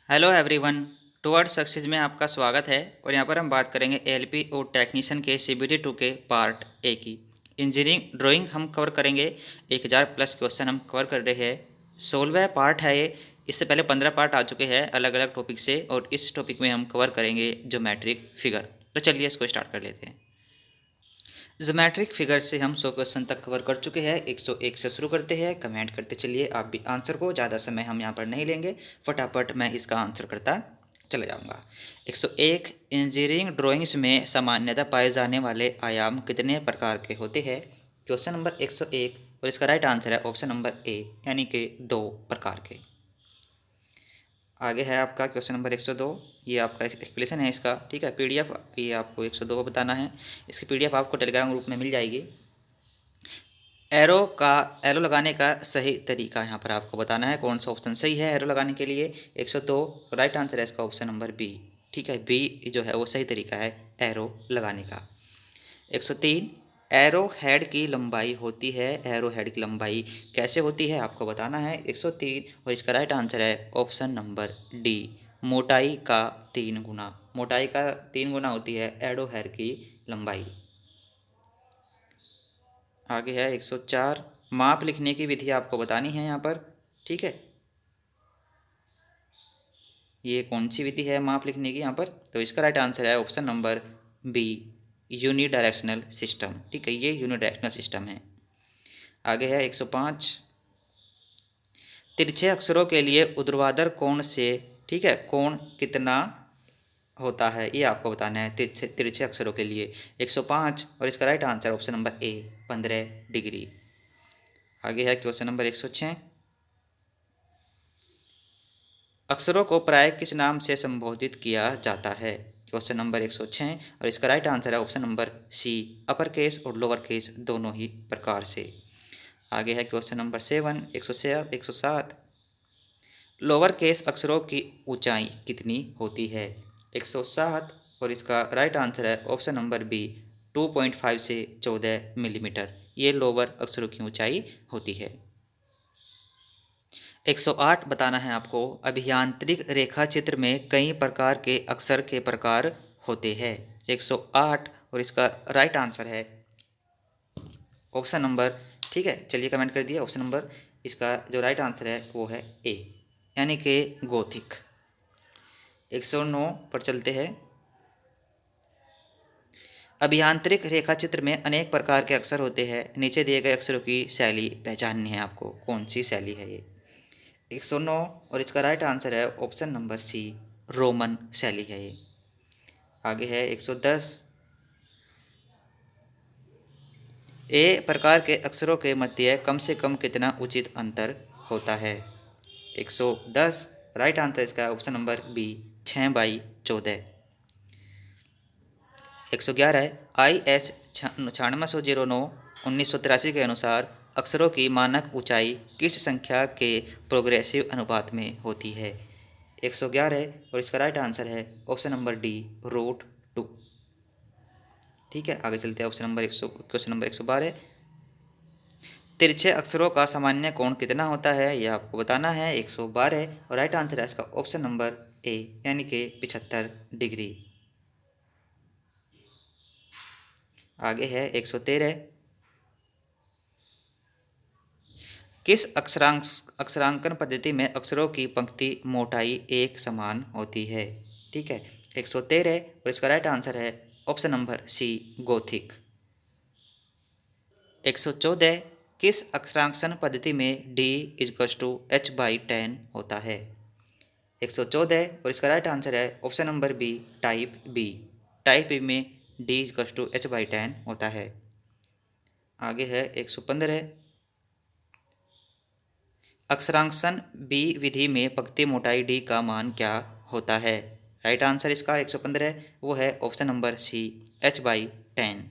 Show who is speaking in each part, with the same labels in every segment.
Speaker 1: Hello everyone. Towards success में आपका स्वागत है। और यहाँ पर हम बात करेंगे एलपी और टेक्नीशियन के सीबीटी 2 के पार्ट ए की। इंजीनियरिंग ड्राइंग हम कवर करेंगे। 1000 प्लस क्वेश्चन हम कवर कर रहे हैं। 16वां पार्ट है ये। इससे पहले 15 पार्ट आ चुके हैं अलग अलग टॉपिक से, और इस टॉपिक में हम कवर करेंगे ज्योमेट्रिक फिगर। तो चलिए इसको स्टार्ट कर लेते हैं। ज्योमेट्रिक फिगर से हम 100 क्वेश्चन तक कवर कर चुके हैं। 101 से शुरू करते हैं। कमेंट करते चलिए आप भी आंसर को। ज़्यादा समय हम यहाँ पर नहीं लेंगे, फटाफट मैं इसका आंसर करता चला जाऊँगा। 101, इंजीनियरिंग ड्राइंग्स में सामान्यतः पाए जाने वाले आयाम कितने प्रकार के होते हैं? क्वेश्चन नंबर 101, और इसका राइट आंसर है ऑप्शन नंबर ए, यानी कि 2 प्रकार के। आगे है आपका क्वेश्चन नंबर 102। ये आपका एक्सप्लेनेशन है इसका, ठीक है। पीडीएफ ये आपको 102 बताना है। इसकी पीडीएफ आपको टेलीग्राम ग्रुप में मिल जाएगी। एरो लगाने का सही तरीका यहाँ पर आपको बताना है। कौन सा ऑप्शन सही है एरो लगाने के लिए? 102 राइट आंसर है इसका ऑप्शन नंबर बी, ठीक है। बी जो है वो सही तरीका है एरो लगाने का। 103, एरो हेड की लंबाई होती है। एरो हेड की लंबाई कैसे होती है आपको बताना है। 103, और इसका राइट आंसर है ऑप्शन नंबर डी, मोटाई का 3 गुना। मोटाई का 3 गुना होती है एरो हेड की लंबाई। आगे है 104, माप लिखने की विधि आपको बतानी है यहाँ पर, ठीक है। ये कौन सी विधि है माप लिखने की यहाँ पर? तो इसका राइट आंसर है option number B, unidirectional system, ठीक है। ये यूनिडायरेक्शनल सिस्टम है। आगे है 105, तिरछे अक्षरों के लिए ऊर्ध्वाधर कोण से, ठीक है, कोण कितना होता है ये आपको बताना है तिरछे तिरछे अक्षरों के लिए। 105, और इसका राइट आंसर ऑप्शन नंबर ए, 15 डिग्री। आगे है क्वेश्चन नंबर 106, अक्षरों को प्राय किस नाम से संबोधित किया जाता है? क्वेश्चन नंबर 106, और इसका राइट आंसर है option number C, upper case और लोअर केस दोनों ही प्रकार से। आगे है क्वेश्चन नंबर 7, 107, लोअर केस अक्षरों की ऊंचाई कितनी होती है? 107, और इसका राइट आंसर है ऑप्शन नंबर बी, 2.5 से 14 मिलीमीटर। ये लोअर अक्षरों की ऊंचाई होती है। 108 बताना है आपको, अभियांत्रिक रेखा चित्र में कई प्रकार के अक्षर के प्रकार होते हैं। 108, और इसका राइट आंसर है ऑप्शन नंबर, ठीक है, चलिए कमेंट कर दिया ऑप्शन नंबर। इसका जो राइट आंसर है वो है ए, यानी कि गोथिक। 109 पर चलते हैं। अभियांत्रिक रेखा चित्र में अनेक प्रकार के अक्षर होते हैं। नीचे दिए गए अक्षरों की शैली पहचाननी है आपको। कौन सी शैली है ये? 109, और इसका राइट आंसर है ऑप्शन नंबर सी, रोमन शैली है ये। आगे है 110, ए प्रकार के अक्षरों के मध्य कम से कम कितना उचित अंतर होता है? 110, राइट आंसर इसका ऑप्शन नंबर बी, 6/14। 111 है, IS 9609 1983 के अनुसार अक्षरों की मानक ऊंचाई किस संख्या के प्रोग्रेसिव अनुपात में होती है? 111, और इसका राइट आंसर है ऑप्शन नंबर डी, √2, ठीक है। आगे चलते हैं क्वेश्चन नंबर 112, तिरछे अक्षरों का सामान्य कोण कितना होता है यह आपको बताना है। 112, और राइट आंसर है इसका ऑप्शन नंबर ए, यानी कि 75 डिग्री। आगे है 113, किस अक्षरांकन पद्धति में अक्षरों की पंक्ति मोटाई एक समान होती है? ठीक है, 113, और इसका राइट आंसर है ऑप्शन नंबर सी, गोथिक। 114, किस अक्षरांकन पद्धति में d h/10 होता है? 114, और इसका राइट आंसर है option number B, type B. Type B में d h/10 होता है। आगे है 115, अक्षरांकन बी विधि में पंक्ति मोटाई d का मान क्या होता है? राइट आंसर इसका 115 वो है ऑप्शन नंबर सी, h/10।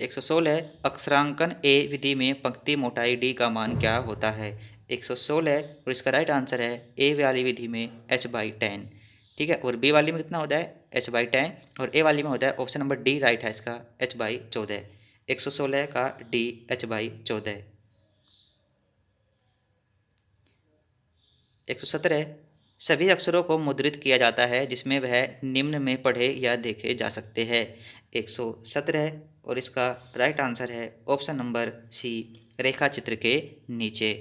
Speaker 1: 116, अक्षरांकन ए विधि में पंक्ति मोटाई d का मान क्या होता है? 116, और इसका राइट आंसर है ए वाली विधि में h/10, ठीक है। और बी वाली में कितना होता है? h/10, और ए वाली में होता है ऑप्शन नंबर डी, राइट है इसका h/14। 116 का d h/14। 117 सभी अक्षरों को मुद्रित किया जाता है जिसमें वह निम्न में पढ़े या देखे जा सकते हैं। 117 और इसका राइट आंसर है ऑप्शन नंबर सी, रेखा चित्र के नीचे।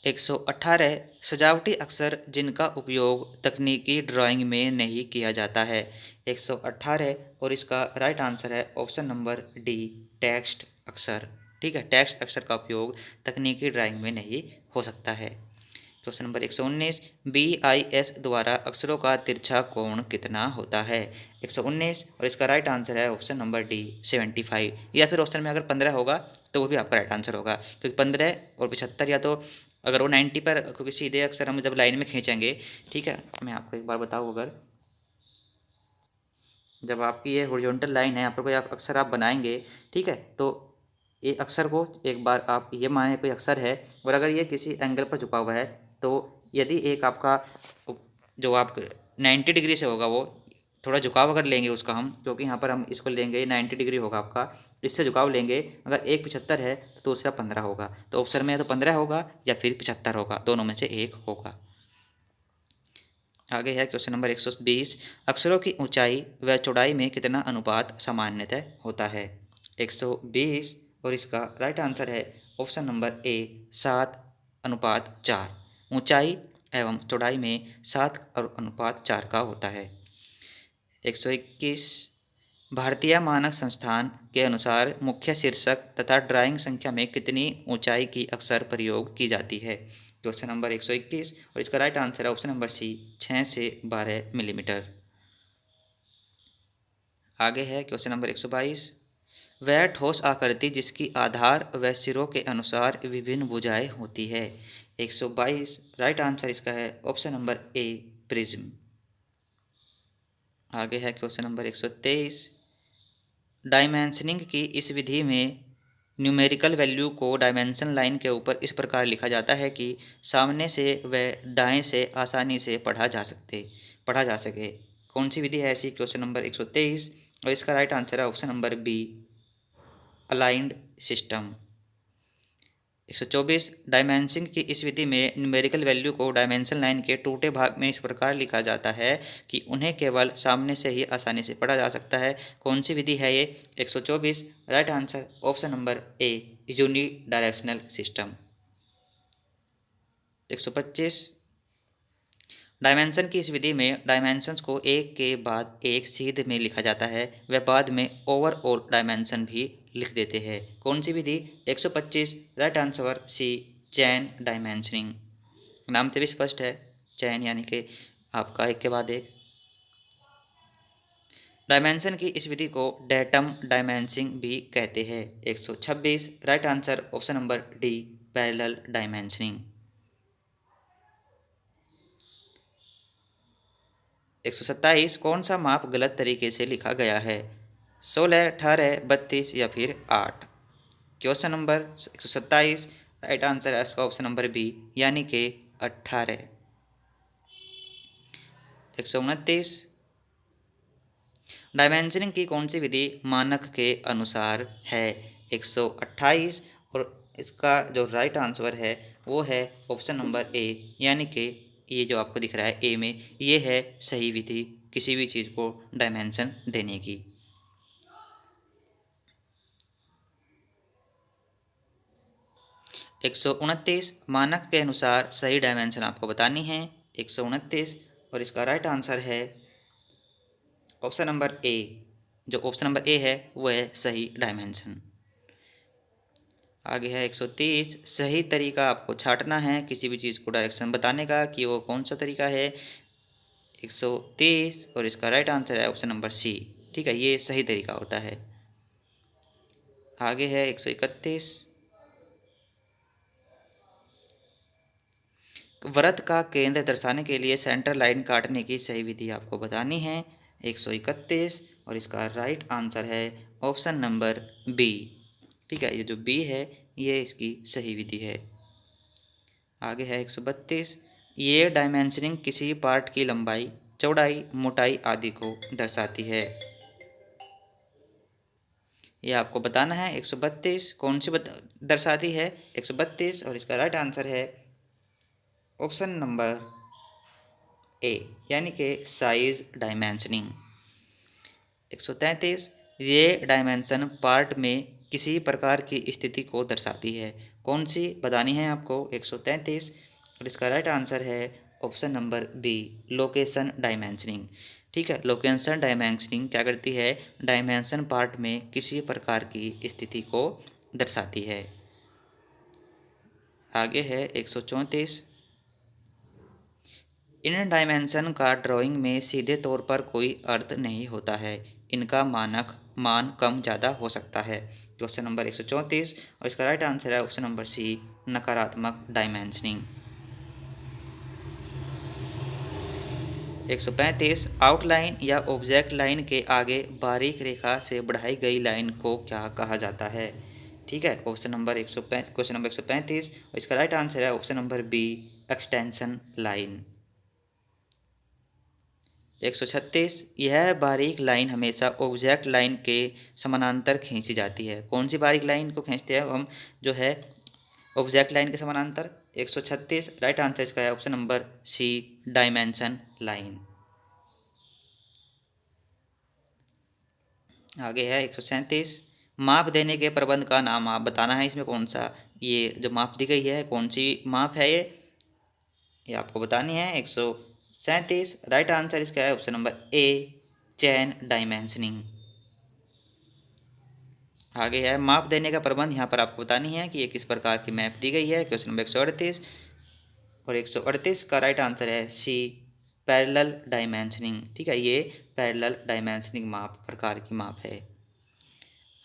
Speaker 1: 118 सजावटी अक्षर जिनका उपयोग तकनीकी ड्राइंग में नहीं किया जाता है। 118 और इसका राइट आंसर है ऑप्शन नंबर डी, टेक्स्ट अक्षर। ठीक है, टेक्स्ट अक्षर का उपयोग तकनीकी ड्राइंग में नहीं हो सकता है। क्वेश्चन नंबर 119 BIS द्वारा अक्षरों का तिरछा कोण कितना होता है। 119 और इसका राइट आंसर है ऑप्शन नंबर डी, 75। या फिर ऑप्शन में अगर 15 होगा तो वो भी आपका राइट आंसर होगा, क्योंकि 15 और 75 या तो अगर वो 90 पर, क्योंकि सीधे अक्षर हम जब लाइन में खींचेंगे, ठीक है, मैं आपको एक बार बताऊँ, अगर जब आपकी ये हॉरिजॉन्टल लाइन है, यहाँ पर कोई आप अक्षर आप बनाएंगे, ठीक है, तो ये अक्षर को एक बार आप ये माने कोई अक्षर है और अगर ये किसी एंगल पर झुका हुआ है, तो यदि एक आपका जो आप 90 डिग्री से होगा, वो थोड़ा झुकाव अगर लेंगे उसका हम, क्योंकि यहाँ पर हम इसको लेंगे 90 डिग्री होगा आपका, इससे झुकाव लेंगे, अगर एक 75 है तो दूसरा 15 होगा, तो ऑप्शन में या तो 15 होगा या फिर 75 होगा, दोनों में से एक होगा। आगे है क्वेश्चन नंबर 120 अक्षरों की ऊंचाई व चौड़ाई में कितना अनुपात सामान्यतः होता है। 120 और इसका राइट आंसर है ऑप्शन नंबर ए, 7:4। ऊंचाई एवं चौड़ाई में 7:4 का होता है। 121 भारतीय मानक संस्थान के अनुसार मुख्य शीर्षक तथा ड्राइंग संख्या में कितनी ऊंचाई की अक्सर प्रयोग की जाती है। क्वेश्चन नंबर 121 और इसका राइट आंसर है ऑप्शन नंबर सी, 6 से 12 मिलीमीटर। आगे है क्वेश्चन नंबर 122 वह ठोस आकृति जिसकी आधार व सिरों के अनुसार विभिन्न भुजाएं होती है। 122 राइट आंसर इसका है ऑप्शन नंबर ए, प्रिज्म। आगे है क्वेश्चन नंबर 123 डायमेंशनिंग की इस विधि में न्यूमेरिकल वैल्यू को डायमेंशन लाइन के ऊपर इस प्रकार लिखा जाता है कि सामने से व दाएं से आसानी से पढ़ा जा सके। कौन सी विधि है ऐसी। क्वेश्चन नंबर 123 और इसका राइट आंसर है option number B, aligned system. 124 dimension की इस विधि में न्यूमेरिकल वैल्यू को डायमेंशन लाइन के टूटे भाग में इस प्रकार लिखा जाता है कि उन्हें केवल सामने से ही आसानी से पढ़ा जा सकता है। कौन सी विधि है ये। 124 right answer option number A, unidirectional system. 125 dimension की इस विधि में डायमेंशंस को एक के बाद एक सीध में लिखा जाता है, व बाद में ओवरऑल डायमेंशन भी लिख देते हैं। कौन सी विधि। 125 राइट आंसर सी, चैन डायमेंशनिंग। नाम से भी स्पष्ट है, चैन यानी कि आपका एक के बाद एक। डायमेंशन की इस विधि को डेटम डायमेंशनिंग भी कहते हैं। 126 right answer option number D, parallel dimensioning. 127 कौन सा माप गलत तरीके से लिखा गया है। 16, 18, 32 या फिर 8। क्वेश्चन नंबर 127 राइट आंसर है इसका ऑप्शन नंबर बी, यानी कि 18। 129 डायमेंशनिंग की कौन सी विधि मानक के अनुसार है। 128 और इसका जो राइट आंसर है वो है ऑप्शन नंबर ए, यानी कि ये जो आपको दिख रहा है ए में, ये है सही विधि किसी भी चीज़ को डायमेंशन देने की। 129 मानक के अनुसार सही डायमेंशन आपको बतानी है। 129 और इसका राइट आंसर है ऑप्शन नंबर ए। जो ऑप्शन नंबर ए है वो है सही डायमेंशन। आगे है 130 सही तरीका आपको छांटना है किसी भी चीज़ को डायरेक्शन बताने का कि वो कौन सा तरीका है। 130 और इसका राइट आंसर है ऑप्शन नंबर सी, ठीक है, ये सही तरीका होता है। आगे है 131 वृत्त का केंद्र दर्शाने के लिए सेंटर लाइन काटने की सही विधि आपको बतानी है। 131 और इसका राइट आंसर है ऑप्शन नंबर बी, ठीक है, ये जो बी है ये इसकी सही विधि है। आगे है 132 ये डायमेंशनिंग किसी पार्ट की लंबाई, चौड़ाई, मोटाई आदि को दर्शाती है। ये आपको बताना है। 132 कौन सी दर्शाती है। 132 और इसका राइट आंसर है ऑप्शन नंबर ए यानी कि साइज डायमेंशनिंग। 133 ये डायमेंशन पार्ट में किसी प्रकार की स्थिति को दर्शाती है। कौन सी बतानी है आपको? 133 और इसका राइट आंसर है option number B location dimensioning. ठीक है, लोकेशन डायमेंशनिंग क्या करती है? डायमेंशन पार्ट में किसी प्रकार की स्थिति को दर्शाती है। आगे है 134 इन डायमेंशन का ड्राइंग में सीधे तौर पर कोई अर्थ नहीं होता है, इनका मानक मान कम ज़्यादा हो सकता है। क्वेश्चन नंबर 134 और इसका राइट आंसर है ऑप्शन नंबर सी नकारात्मक डायमेंशनिंग। 135 आउटलाइन या ऑब्जेक्ट लाइन के आगे बारीक रेखा से बढ़ाई गई लाइन को क्या कहा जाता है? ठीक है, क्वेश्चन नंबर 135 और इसका राइट आंसर है option number B extension line. 136 यह बारीक लाइन हमेशा ऑब्जेक्ट लाइन के समानांतर खींची जाती है। कौन सी बारीक लाइन को खींचते हैं हम? जो है ऑब्जेक्ट लाइन के समानांतर। 136 राइट आंसर इसका है option number C dimension line. आगे है 137 माप देने के प्रबंध का नाम आप बताना है। इसमें कौन सा ये जो माप दी गई है कौन सी माप है ये आपको बतानी है। 137 राइट आंसर इसका है ऑप्शन नंबर ए चैन डायमेंशनिंग। आगे है माप देने का प्रबंध, यहाँ पर आपको बतानी है कि ये किस प्रकार की मैप दी गई है। क्वेश्चन नंबर 138 और 138 का राइट आंसर है सी पैरेलल डायमेंशनिंग। ठीक है, ये पैरेलल डायमेंशनिंग माप प्रकार की माप है।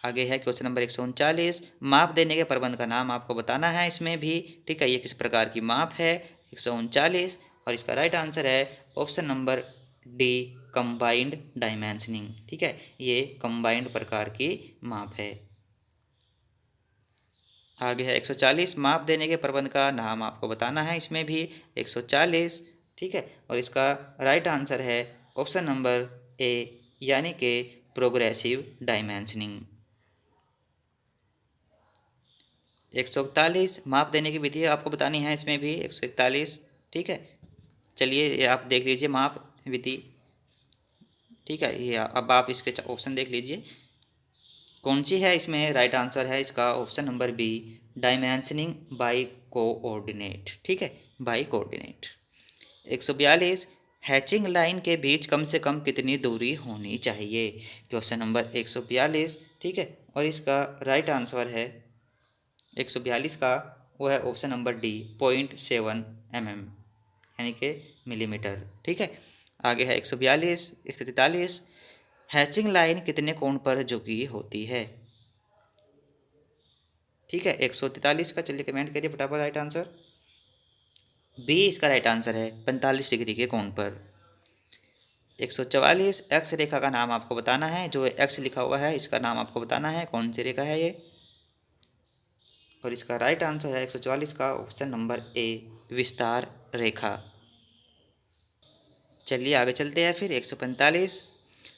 Speaker 1: आगे है क्वेश्चन नंबर 139 माप देने के प्रबंध का नाम आपको बताना है इसमें भी। ठीक है, ये किस प्रकार की माप है? 139 और इसका राइट आंसर है option number D combined dimensioning. ठीक है, ये कंबाइंड प्रकार की माप है। आगे है 140 माप देने के प्रबंध का नाम आपको बताना है इसमें भी। 140 ठीक है, और इसका राइट आंसर है ऑप्शन नंबर ए यानी कि प्रोग्रेसिव डायमेंशनिंग। 141 माप देने की विधि आपको बतानी है इसमें भी। 141 ठीक है, चलिए ये आप देख लीजिए माप विधि। ठीक है, ये अब आप इसके ऑप्शन देख लीजिए कौन सी है इसमें। राइट आंसर है इसका option number B dimensioning by coordinate. ठीक है, बाई कोऑर्डिनेट। 142 हैचिंग लाइन के बीच कम से कम कितनी दूरी होनी चाहिए? क्वेश्चन नंबर 142 ठीक है, और इसका राइट आंसर है 142 का वो है ऑप्शन नंबर डी 0.7 mm यानी कि मिलीमीटर। ठीक है, आगे है 142 143 हैचिंग लाइन कितने कोण पर झुकी होती है? ठीक है, 143 का चलिए कमेंट करिए फटाफट। राइट आंसर बी इसका राइट आंसर है 45 डिग्री के कोण पर। 144 एक्स रेखा का नाम आपको बताना है। जो एक्स लिखा हुआ है इसका नाम आपको बताना है कौन सी रेखा है ये, और इसका राइट आंसर है 144 का ऑप्शन नंबर ए विस्तार रेखा। चलिए आगे चलते हैं फिर। 145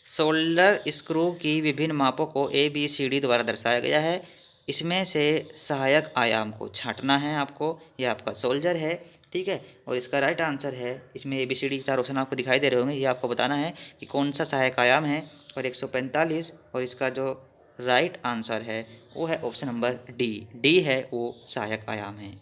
Speaker 1: सोल्डर स्क्रू की विभिन्न मापों को ए बी सी डी द्वारा दर्शाया गया है, इसमें से सहायक आयाम को छांटना है आपको। यह आपका सोल्जर है। ठीक है, और इसका राइट आंसर है इसमें ए बी सी डी चार ऑप्शन आपको दिखाई दे रहे होंगे, ये आपको बताना है कि कौन सा सहायक आयाम है। और 145 और इसका जो राइट आंसर है वो है ऑप्शन नंबर डी, डी है वो सहायक आयाम है।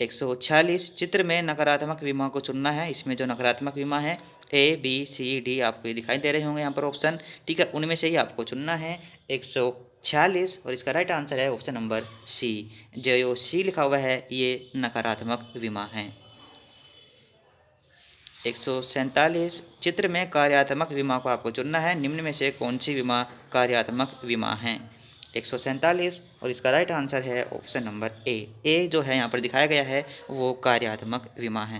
Speaker 1: 146 चित्र में नकारात्मक विमा को चुनना है। इसमें जो नकारात्मक विमा है ए बी सी डी आपको दिखाई दे रहे होंगे यहाँ पर ऑप्शन। ठीक है, उनमें से ही आपको चुनना है 146 और इसका राइट आंसर है ऑप्शन नंबर सी। जो सी लिखा हुआ है ये नकारात्मक विमा है। 147 चित्र में कार्यात्मक विमा को आपको चुनना है। निम्न में से कौन सी विमा कार्यात्मक विमा है? 147 और इसका राइट आंसर है ऑप्शन नंबर ए। ए जो है यहाँ पर दिखाया गया है वो कार्यात्मक विमा है।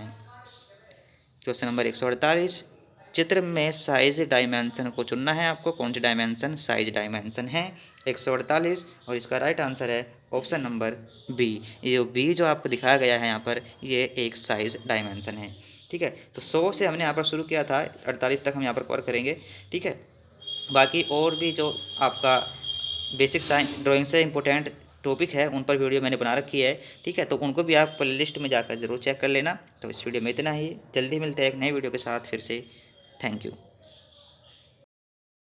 Speaker 1: क्वेश्चन नंबर 148 चित्र में साइज डायमेंशन को चुनना है आपको। कौन सी डायमेंशन? साइज डायमेंशन है 148 और इसका राइट आंसर है ऑप्शन नंबर बी। ये बी जो आपको दिखाया गया है यहाँ पर ये एक साइज डायमेंशन है। ठीक है, तो 100 से हमने यहाँ पर शुरू किया था, 48 तक हम यहाँ पर कवर करेंगे। ठीक है, बाकी और भी जो आपका बेसिक साइंस ड्राइंग से इम्पोर्टेंट टॉपिक है उन पर वीडियो मैंने बना रखी है, ठीक है। तो उनको भी आप प्लेलिस्ट में जाकर ज़रूर चेक कर लेना। तो इस वीडियो में इतना ही, जल्दी मिलते हैं एक नई वीडियो के साथ फिर से। Thank you.